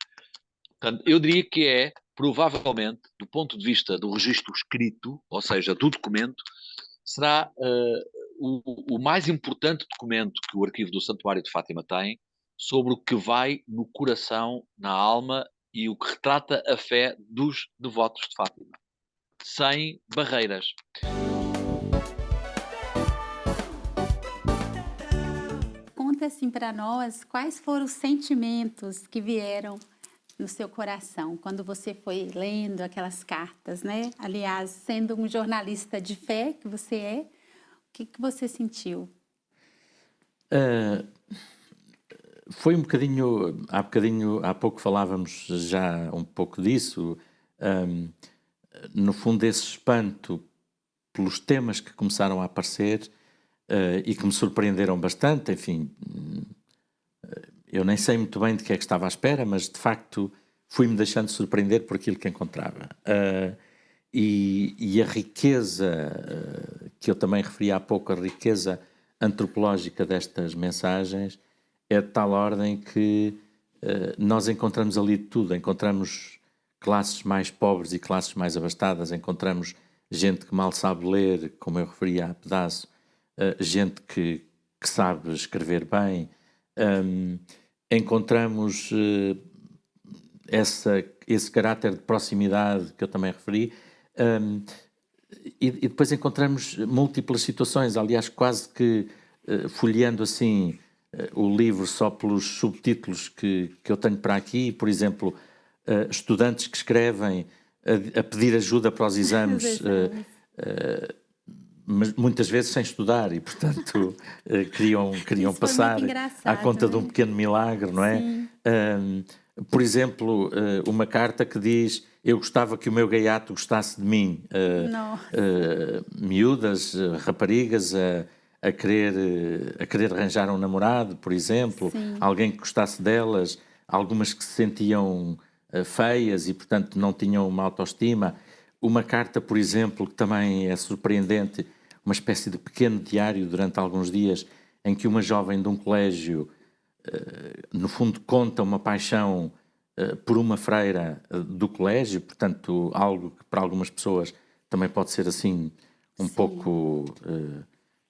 Portanto, eu diria que é, provavelmente, do ponto de vista do registro escrito, ou seja, do documento, será o mais importante documento que o arquivo do Santuário de Fátima tem sobre o que vai no coração, na alma e o que retrata a fé dos devotos de Fátima, sem barreiras. Conta assim para nós quais foram os sentimentos que vieram no seu coração quando você foi lendo aquelas cartas, né? Aliás, sendo um jornalista de fé que você é, o que você sentiu? Foi um bocadinho, há pouco falávamos já um pouco disso, no fundo esse espanto pelos temas que começaram a aparecer e que me surpreenderam bastante, enfim, eu nem sei muito bem de que é que estava à espera, mas de facto fui-me deixando surpreender por aquilo que encontrava. E a riqueza que eu também referi há pouco, a riqueza antropológica destas mensagens é de tal ordem que nós encontramos ali tudo. Encontramos classes mais pobres e classes mais abastadas, encontramos gente que mal sabe ler, como eu referi há pedaço, gente que sabe escrever bem, encontramos esse caráter de proximidade que eu também referi, e depois encontramos múltiplas situações, aliás, quase que folheando assim o livro só pelos subtítulos que eu tenho para aqui, por exemplo, estudantes que escrevem a pedir ajuda para os exames, mas muitas vezes sem estudar e, portanto, queriam passar à conta de um pequeno milagre, não é? Por exemplo, uma carta que diz: eu gostava que o meu gaiato gostasse de mim. Miúdas, raparigas a querer arranjar um namorado, por exemplo. Sim. Alguém que gostasse delas, algumas que se sentiam feias e, portanto, não tinham uma autoestima. Uma carta, por exemplo, que também é surpreendente, uma espécie de pequeno diário durante alguns dias, em que uma jovem de um colégio, no fundo, conta uma paixão por uma freira do colégio, portanto, algo que para algumas pessoas também pode ser assim um Sim. pouco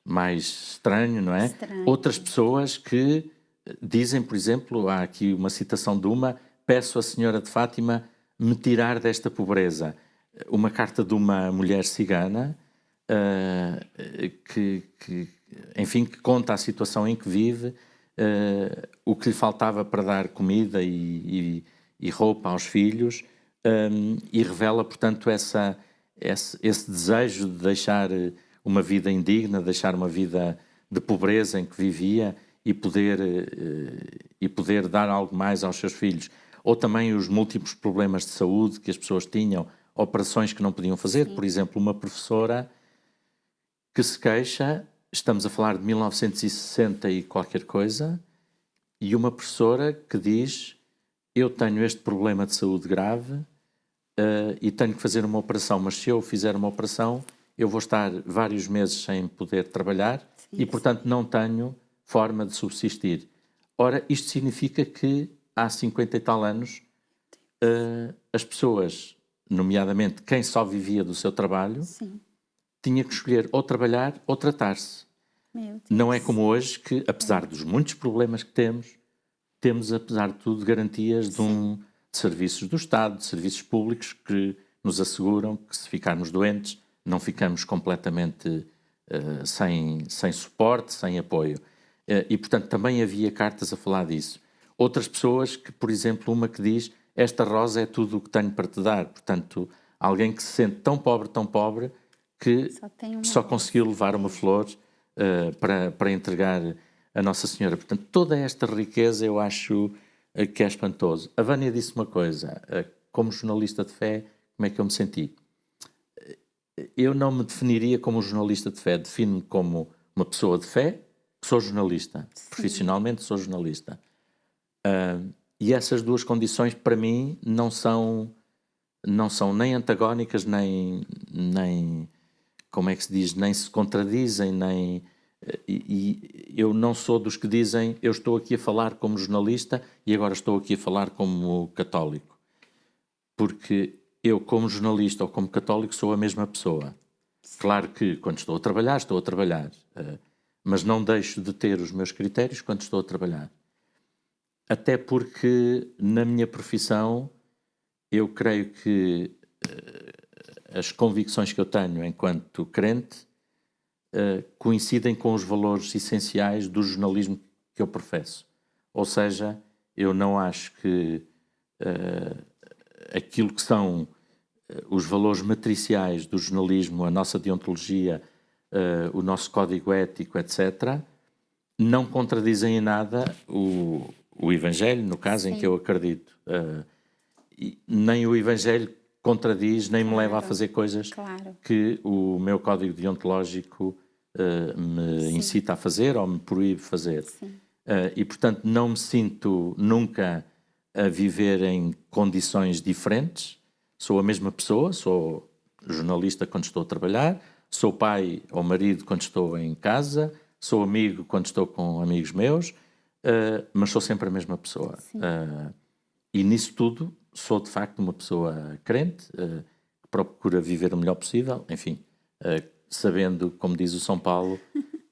mais estranho, não é? Estranho. Outras pessoas que dizem, por exemplo, há aqui uma citação de uma: peço à Senhora de Fátima me tirar desta pobreza. Uma carta de uma mulher cigana enfim, que conta a situação em que vive, o que lhe faltava para dar comida e roupa aos filhos, e revela, portanto, esse desejo de deixar uma vida indigna, deixar uma vida de pobreza em que vivia e poder dar algo mais aos seus filhos. Ou também os múltiplos problemas de saúde que as pessoas tinham, operações que não podiam fazer. Sim. Por exemplo, uma professora que se queixa, estamos a falar de 1960 e qualquer coisa, e uma professora que diz: eu tenho este problema de saúde grave e tenho que fazer uma operação, mas se eu fizer uma operação eu vou estar vários meses sem poder trabalhar. Sim. E, portanto, não tenho forma de subsistir. Ora, isto significa que há 50 e tal anos as pessoas, nomeadamente quem só vivia do seu trabalho, Sim. tinha que escolher ou trabalhar ou tratar-se. Não é como hoje que, apesar dos muitos problemas que temos, apesar de tudo, garantias de serviços do Estado, de serviços públicos que nos asseguram que, se ficarmos doentes, não ficamos completamente sem suporte, sem apoio. E, portanto, também havia cartas a falar disso. Outras pessoas que, por exemplo, uma que diz: esta rosa é tudo o que tenho para te dar. Portanto, alguém que se sente tão pobre, que só conseguiu levar uma flor para entregar a Nossa Senhora. Portanto, toda esta riqueza eu acho que é espantoso. A Vânia disse uma coisa: como jornalista de fé, como é que eu me senti? Eu não me definiria como jornalista de fé, defino-me como uma pessoa de fé, que sou jornalista. Sim. Profissionalmente sou jornalista. E essas duas condições, para mim, não são nem antagónicas, nem como é que se diz, nem se contradizem, e eu não sou dos que dizem: eu estou aqui a falar como jornalista e agora estou aqui a falar como católico. Porque eu, como jornalista ou como católico, sou a mesma pessoa. Claro que quando estou a trabalhar, mas não deixo de ter os meus critérios quando estou a trabalhar. Até porque, na minha profissão, eu creio que as convicções que eu tenho enquanto crente coincidem com os valores essenciais do jornalismo que eu professo. Ou seja, eu não acho que aquilo que são os valores matriciais do jornalismo, a nossa deontologia, o nosso código ético, etc., não contradizem em nada o Evangelho, no caso Sim. em que eu acredito. Nem o Evangelho contradiz, nem me leva a fazer coisas que o meu código deontológico me incita a fazer ou me proíbe fazer. E, portanto, não me sinto nunca a viver em condições diferentes. Sou a mesma pessoa, sou jornalista quando estou a trabalhar, sou pai ou marido quando estou em casa, sou amigo quando estou com amigos meus, mas sou sempre a mesma pessoa. E nisso tudo sou de facto uma pessoa crente, que procura viver o melhor possível, enfim, sabendo, como diz o São Paulo,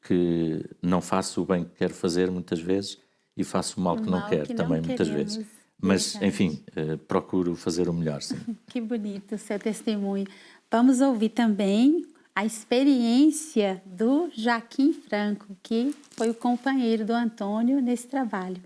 que não faço o bem que quero fazer muitas vezes e faço o mal que não quero também muitas vezes. Mas, enfim, procuro fazer o melhor, sim. Que bonito o seu testemunho. Vamos ouvir também a experiência do Joaquim Franco, que foi o companheiro do Antônio nesse trabalho.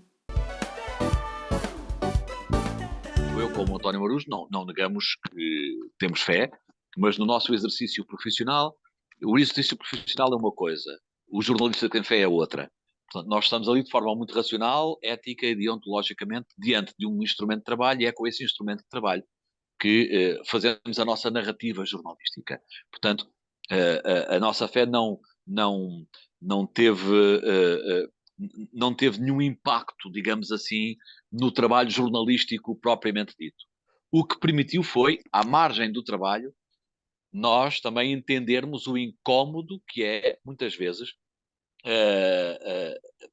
Eu, como António Marujo, não negamos que temos fé, mas no nosso exercício profissional, o exercício profissional é uma coisa, o jornalista tem fé é outra. Portanto, nós estamos ali de forma muito racional, ética e deontologicamente diante de um instrumento de trabalho, e é com esse instrumento de trabalho que fazemos a nossa narrativa jornalística. Portanto, a nossa fé não teve nenhum impacto, digamos assim, no trabalho jornalístico propriamente dito. O que permitiu foi, à margem do trabalho, nós também entendermos o incómodo que é, muitas vezes,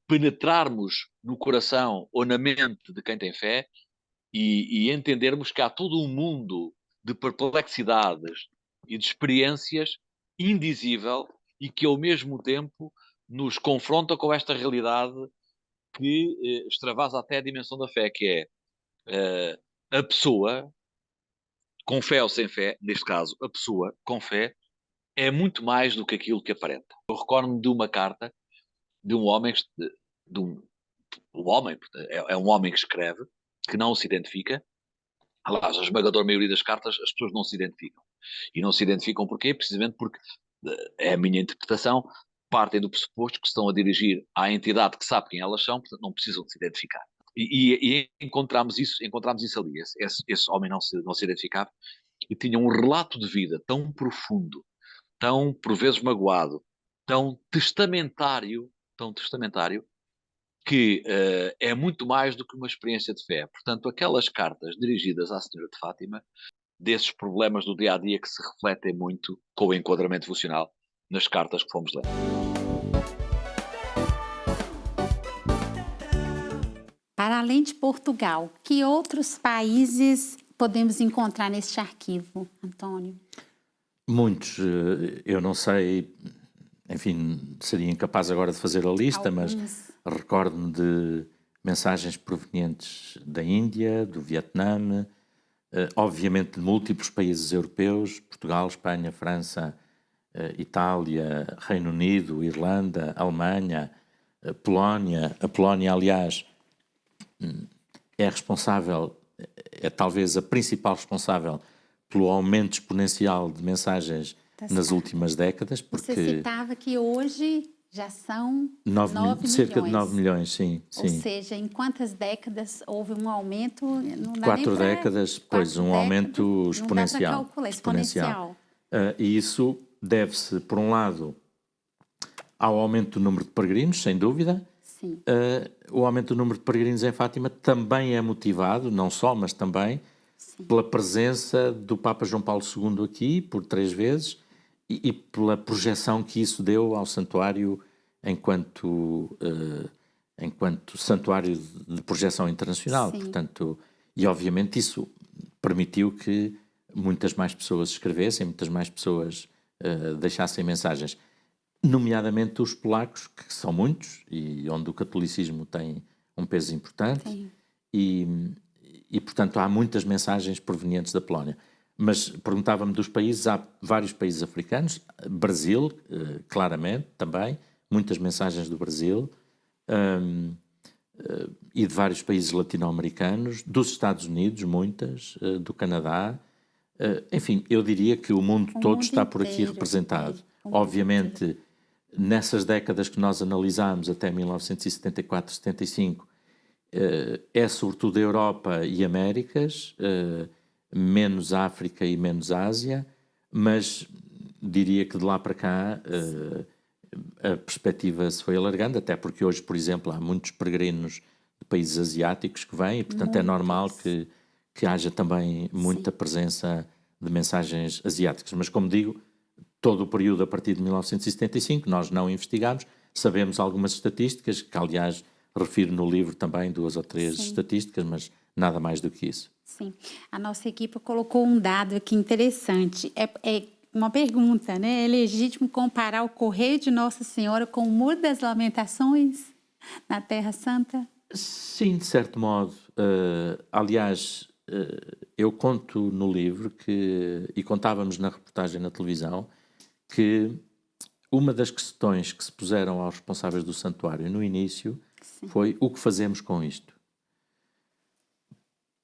penetrarmos no coração ou na mente de quem tem fé e entendermos que há todo um mundo de perplexidades e de experiências indizível e que, ao mesmo tempo, nos confronta com esta realidade que extravasa até a dimensão da fé, que é a pessoa, com fé ou sem fé, neste caso, a pessoa com fé, é muito mais do que aquilo que aparenta. Eu recordo-me de uma carta de um homem, é um homem que escreve, que não se identifica. Aliás, a esmagadora maioria das cartas as pessoas não se identificam. E não se identificam porquê? Precisamente porque, é a minha interpretação, partem do pressuposto que se estão a dirigir à entidade que sabe quem elas são, portanto não precisam de se identificar. E encontramos isso ali. Esse homem não se identificava e tinha um relato de vida tão profundo, tão por vezes magoado, tão testamentário, que é muito mais do que uma experiência de fé. Portanto, aquelas cartas dirigidas à Senhora de Fátima, desses problemas do dia-a-dia que se refletem muito com o enquadramento devocional nas cartas que fomos lendo. Para além de Portugal, que outros países podemos encontrar neste arquivo, Antônio? Muitos. Eu não sei, enfim, seria incapaz agora de fazer a lista, mas recordo-me de mensagens provenientes da Índia, do Vietnã, obviamente de múltiplos países europeus, Portugal, Espanha, França, Itália, Reino Unido, Irlanda, Alemanha, Polónia. A Polónia, aliás, é responsável, é talvez a principal responsável pelo aumento exponencial de mensagens nas últimas décadas. Porque você citava que hoje já são 9 cerca milhões. de 9 milhões, sim. Ou seja, em quantas décadas houve um aumento? Não dá 4 décadas, pois, um aumento exponencial. Não dá para calcular, exponencial. E isso deve-se, por um lado, ao aumento do número de peregrinos, sem dúvida. Sim. O aumento do número de peregrinos em Fátima também é motivado, não só, mas também, pela presença do Papa João Paulo II aqui, por 3 vezes, e pela projeção que isso deu ao santuário enquanto santuário de projeção internacional. Sim. Portanto, e obviamente isso permitiu que muitas mais pessoas escrevessem, muitas mais pessoas deixassem mensagens, nomeadamente os polacos, que são muitos, e onde o catolicismo tem um peso importante, e portanto há muitas mensagens provenientes da Polónia. Mas perguntava-me dos países, há vários países africanos, Brasil, claramente, também, muitas mensagens do Brasil, e de vários países latino-americanos, dos Estados Unidos, muitas, do Canadá. Enfim, eu diria que o mundo todo está por aqui representado. Obviamente, nessas décadas que nós analisámos, até 1974, 75, é sobretudo a Europa e Américas, menos África e menos Ásia, mas diria que de lá para cá a perspectiva se foi alargando, até porque hoje, por exemplo, há muitos peregrinos de países asiáticos que vêm, e portanto é normal que haja também muita presença de mensagens asiáticas. Mas como digo, todo o período a partir de 1975, nós não investigámos, sabemos algumas estatísticas, que aliás refiro no livro também 2 ou 3 estatísticas, mas nada mais do que isso. Sim, a nossa equipe colocou um dado aqui interessante. É uma pergunta, né? É legítimo comparar o Correio de Nossa Senhora com o Muro das Lamentações na Terra Santa? Sim, de certo modo. Aliás, eu conto no livro e contávamos na reportagem na televisão, que uma das questões que se puseram aos responsáveis do santuário no início foi o que fazemos com isto.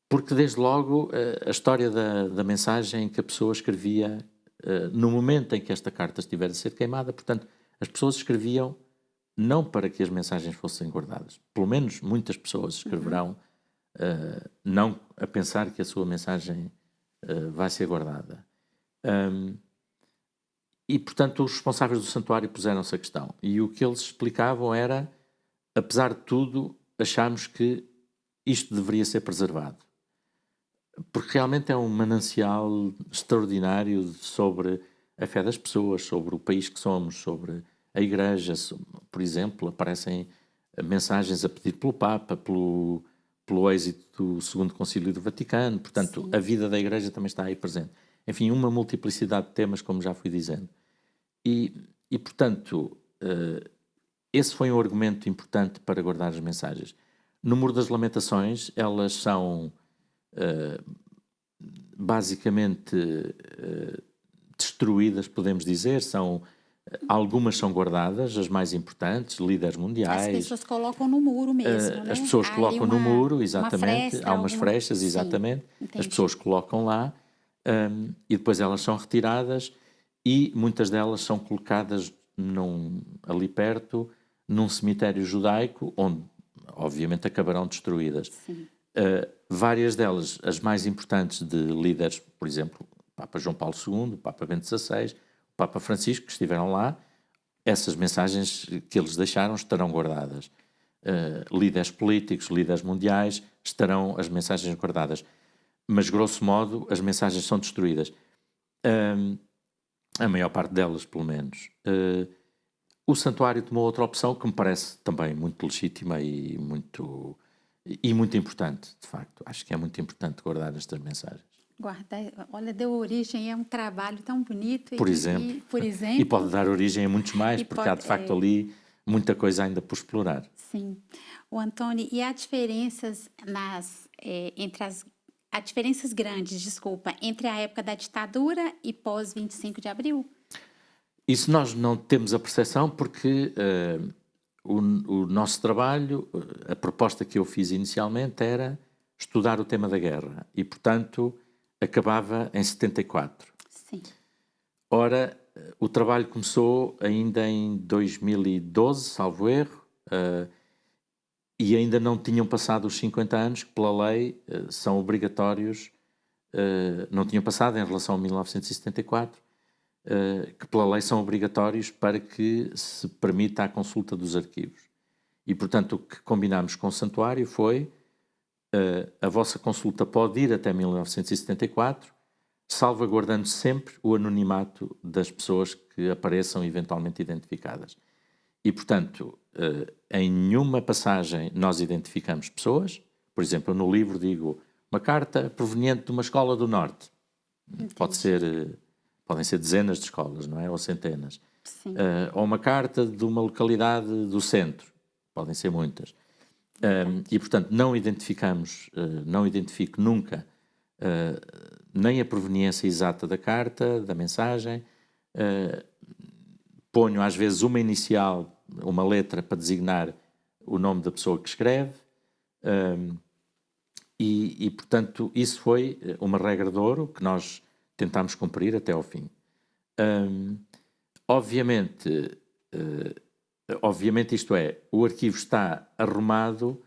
Porque desde logo a história da mensagem que a pessoa escrevia no momento em que esta carta estiver a ser queimada, portanto, as pessoas escreviam não para que as mensagens fossem guardadas. Pelo menos muitas pessoas escreverão não a pensar que a sua mensagem vai ser guardada. E, portanto, os responsáveis do santuário puseram-se a questão. E o que eles explicavam era, apesar de tudo, achámos que isto deveria ser preservado. Porque realmente é um manancial extraordinário sobre a fé das pessoas, sobre o país que somos, sobre a Igreja. Por exemplo, aparecem mensagens a pedir pelo Papa, pelo êxito do Segundo Concílio do Vaticano. Portanto, a vida da Igreja também está aí presente. Enfim, uma multiplicidade de temas, como já fui dizendo. E portanto, esse foi um argumento importante para guardar as mensagens. No Muro das Lamentações, elas são basicamente destruídas, podemos dizer. Algumas são guardadas, as mais importantes, líderes mundiais. As pessoas colocam no muro mesmo, né? As pessoas colocam no muro, exatamente. Há umas frechas, Sim, exatamente. entendi. As pessoas colocam lá e depois elas são retiradas e muitas delas são colocadas ali perto, num cemitério judaico, onde obviamente acabarão destruídas. Várias delas, as mais importantes de líderes, por exemplo, o Papa João Paulo II, o Papa Bento XVI, o Papa Francisco, que estiveram lá, essas mensagens que eles deixaram estarão guardadas. Líderes políticos, líderes mundiais, estarão as mensagens guardadas. Mas, grosso modo, as mensagens são destruídas. A maior parte delas, pelo menos. O santuário tomou outra opção que me parece também muito legítima e muito importante, de facto. Acho que é muito importante guardar estas mensagens. Olha, deu origem a um trabalho tão bonito. Por exemplo. E pode dar origem a muitos mais, porque há de facto ali muita coisa ainda por explorar. Sim. O Antônio, e há diferenças há diferenças grandes, entre a época da ditadura e pós 25 de abril? Isso nós não temos a percepção porque o nosso trabalho, a proposta que eu fiz inicialmente era estudar o tema da guerra e, portanto, acabava em 74. Sim. Ora, o trabalho começou ainda em 2012, salvo erro, e ainda não tinham passado os 50 anos que, pela lei, são obrigatórios, não tinham passado em relação a 1974, que pela lei são obrigatórios para que se permita a consulta dos arquivos. E, portanto, o que combinámos com o santuário foi a vossa consulta pode ir até 1974, salvaguardando sempre o anonimato das pessoas que apareçam eventualmente identificadas. E, portanto, em nenhuma passagem nós identificamos pessoas. Por exemplo, no livro digo uma carta proveniente de uma escola do Norte. Podem ser dezenas de escolas, não é? Ou centenas. Ou uma carta de uma localidade do centro. Podem ser muitas. E, portanto, não identifico nunca nem a proveniência exata da carta, da mensagem. Ponho, às vezes, uma inicial, uma letra para designar o nome da pessoa que escreve. Portanto, isso foi uma regra de ouro que nós tentámos cumprir até ao fim. Obviamente, isto é, o arquivo está arrumado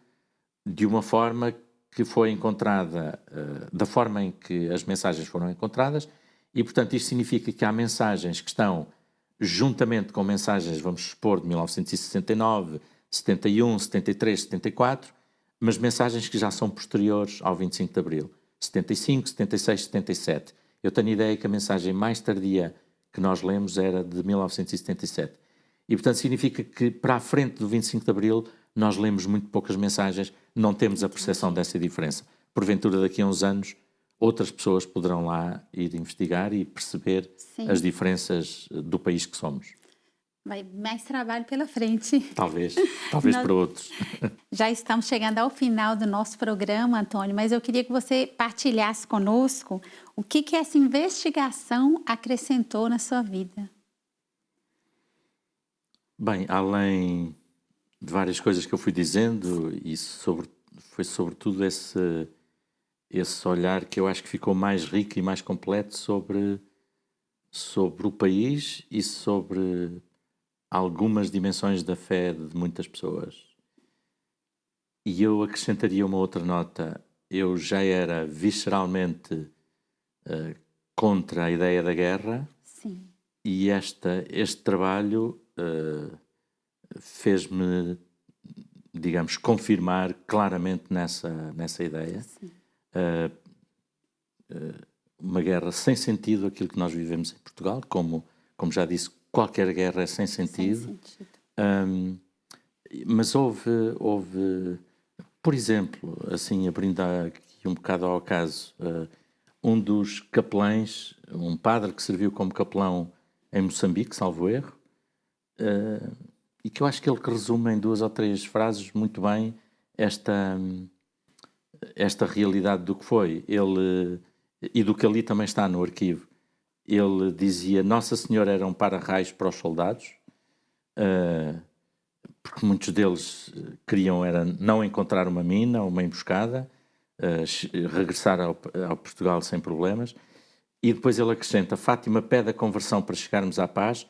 de uma forma que foi encontrada, da forma em que as mensagens foram encontradas, e, portanto, isto significa que há mensagens que estão juntamente com mensagens, vamos supor, de 1969, 71, 73, 74, mas mensagens que já são posteriores ao 25 de Abril, 75, 76, 77. Eu tenho a ideia que a mensagem mais tardia que nós lemos era de 1977. E, portanto, significa que para a frente do 25 de Abril nós lemos muito poucas mensagens, não temos a percepção dessa diferença. Porventura, daqui a uns anos, outras pessoas poderão lá ir investigar e perceber as diferenças do país que somos. Vai mais trabalho pela frente. Talvez Nós- para outros. Já estamos chegando ao final do nosso programa, Antônio, mas eu queria que você partilhasse conosco o que essa investigação acrescentou na sua vida. Bem, além de várias coisas que eu fui dizendo, e foi sobretudo esse olhar que eu acho que ficou mais rico e mais completo sobre o país e sobre algumas dimensões da fé de muitas pessoas. E eu acrescentaria uma outra nota. Eu já era visceralmente contra a ideia da guerra. Sim. E este trabalho fez-me, digamos, confirmar claramente nessa ideia. Uma guerra sem sentido, aquilo que nós vivemos em Portugal, como já disse, qualquer guerra é sem sentido. Mas houve, por exemplo, assim, abrindo aqui um bocado ao acaso, um dos capelães, um padre que serviu como capelão em Moçambique, salvo erro, e que eu acho que ele resume em 2 ou 3 frases muito bem esta realidade do que foi. Ele, e do que ali também está no arquivo. Ele dizia: Nossa Senhora era um para-raios para os soldados, porque muitos deles queriam era não encontrar uma mina ou uma emboscada, regressar ao Portugal sem problemas. E depois ele acrescenta: Fátima pede a conversão para chegarmos à paz,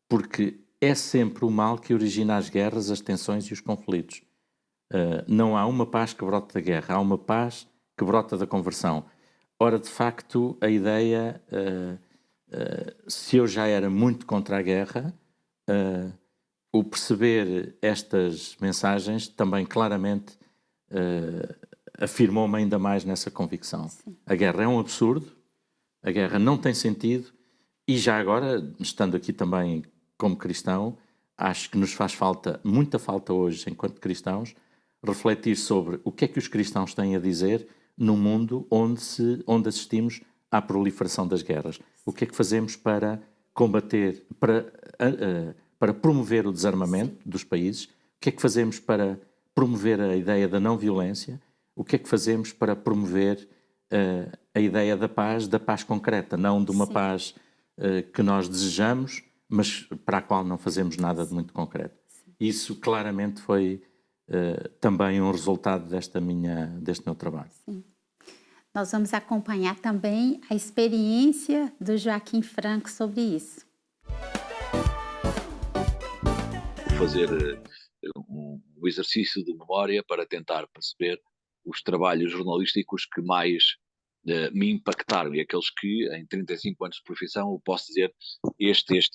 porque é sempre o mal que origina as guerras, as tensões e os conflitos. Não há uma paz que brota da guerra, há uma paz que brota da conversão. Ora, de facto, a ideia, se eu já era muito contra a guerra, o perceber estas mensagens também claramente afirmou-me ainda mais nessa convicção. Sim. A guerra é um absurdo, a guerra não tem sentido, e já agora, estando aqui também como cristão, acho que nos faz muita falta hoje, enquanto cristãos, refletir sobre o que é que os cristãos têm a dizer num mundo onde assistimos à proliferação das guerras. O que é que fazemos para combater, para promover o desarmamento dos países? O que é que fazemos para promover a ideia da não-violência? O que é que fazemos para promover a ideia da paz concreta, não de uma paz que nós desejamos, mas para a qual não fazemos nada de muito concreto? Isso claramente foi também um resultado deste meu trabalho. Sim. Nós vamos acompanhar também a experiência do Joaquim Franco sobre isso. Vou fazer um exercício de memória para tentar perceber os trabalhos jornalísticos que mais me impactaram, e aqueles que, em 35 anos de profissão, eu posso dizer este estas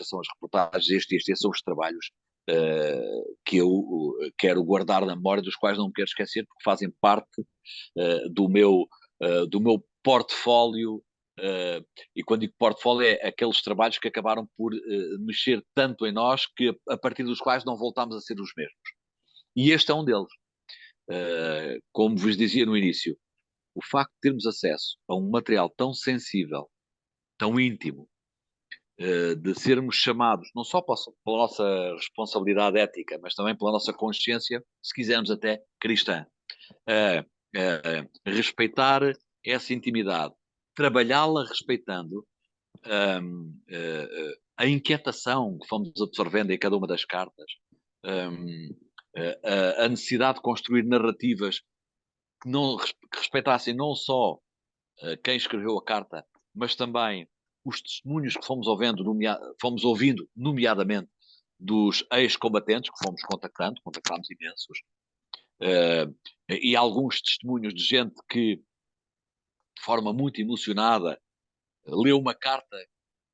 são as reportagens, estes são os trabalhos que eu quero guardar na memória, dos quais não me quero esquecer, porque fazem parte do meu portfólio. E quando digo portfólio, é aqueles trabalhos que acabaram por mexer tanto em nós que a partir dos quais não voltámos a ser os mesmos. E este é um deles. Como vos dizia no início, o facto de termos acesso a um material tão sensível, tão íntimo, de sermos chamados, não só pela nossa responsabilidade ética, mas também pela nossa consciência, se quisermos até cristã, respeitar essa intimidade, trabalhá-la respeitando a inquietação que fomos absorvendo em cada uma das cartas, a necessidade de construir narrativas que respeitassem não só quem escreveu a carta, mas também os testemunhos que fomos ouvindo, nomeadamente dos ex-combatentes que fomos contactámos imensos, e alguns testemunhos de gente que, de forma muito emocionada, leu uma carta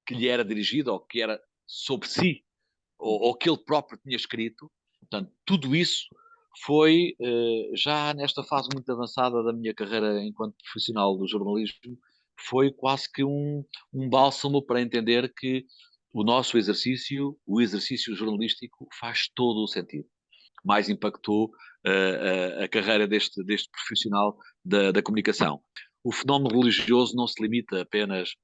que lhe era dirigida ou que era sobre si, ou que ele próprio tinha escrito. Portanto, tudo isso foi, já nesta fase muito avançada da minha carreira enquanto profissional do jornalismo, foi quase que um bálsamo para entender que o nosso exercício, o exercício jornalístico, faz todo o sentido. Mais impactou a carreira deste profissional da comunicação. O fenómeno religioso não se limita apenas,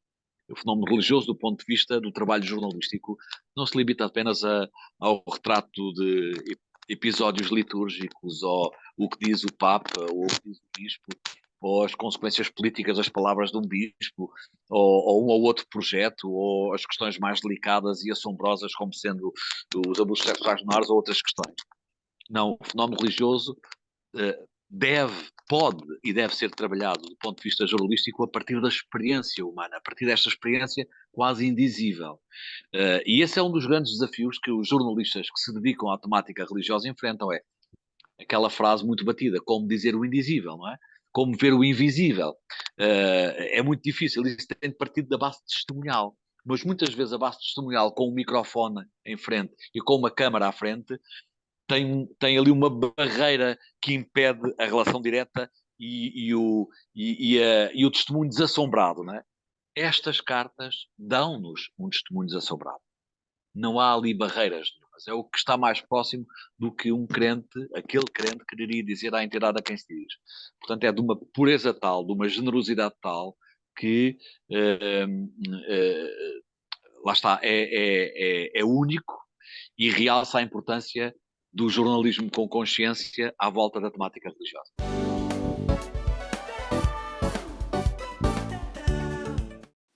o fenómeno religioso do ponto de vista do trabalho jornalístico, não se limita apenas ao retrato de episódios litúrgicos, ou o que diz o Papa, ou o que diz o Bispo, ou as consequências políticas das palavras de um bispo, ou um ou outro projeto, ou as questões mais delicadas e assombrosas, como sendo os abusos sexuais menores ou outras questões. Não, o fenómeno religioso pode e deve ser trabalhado do ponto de vista jornalístico a partir da experiência humana, a partir desta experiência quase indizível. E esse é um dos grandes desafios que os jornalistas que se dedicam à temática religiosa enfrentam, é aquela frase muito batida, como dizer o indizível, não é? Como ver o invisível. É muito difícil, isso tem de partir da base testemunhal, mas muitas vezes a base testemunhal, com um microfone em frente e com uma câmara à frente, tem ali uma barreira que impede a relação direta e o testemunho desassombrado, não é? Estas cartas dão-nos um testemunho desassombrado. Não há ali barreiras nenhumas. É o que está mais próximo do que um crente, aquele crente, quereria dizer à entidade a quem se diz. Portanto, é de uma pureza tal, de uma generosidade tal, que lá está, é único e realça a importância do jornalismo com consciência à volta da temática religiosa.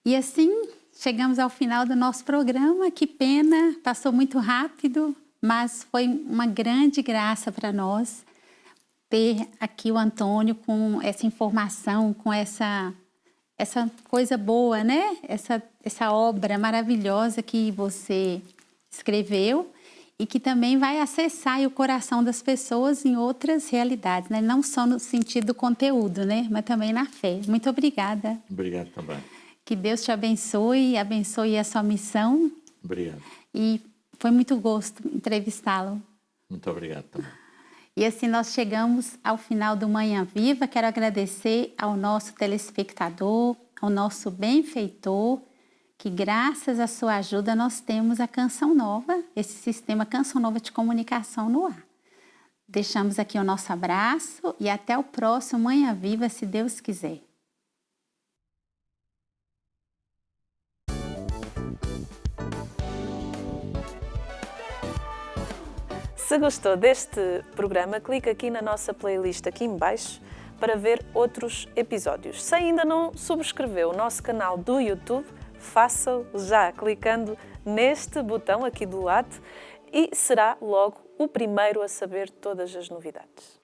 E assim, chegamos ao final do nosso programa. Que pena, passou muito rápido, mas foi uma grande graça para nós ter aqui o Antônio com essa informação, com essa coisa boa, né? Essa obra maravilhosa que você escreveu e que também vai acessar o coração das pessoas em outras realidades, né? Não só no sentido do conteúdo, né? Mas também na fé. Muito obrigada. Obrigado também. Que Deus te abençoe, abençoe a sua missão. Obrigado. E foi muito gosto entrevistá-lo. Muito obrigado também. E assim nós chegamos ao final do Manhã Viva. Quero agradecer ao nosso telespectador, ao nosso benfeitor, que graças à sua ajuda nós temos a Canção Nova, esse sistema Canção Nova de comunicação no ar. Deixamos aqui o nosso abraço e até o próximo Manhã Viva, se Deus quiser. Se gostou deste programa, clica aqui na nossa playlist aqui em baixo para ver outros episódios. Se ainda não subscreveu o nosso canal do YouTube, faça-o já clicando neste botão aqui do lado e será logo o primeiro a saber todas as novidades.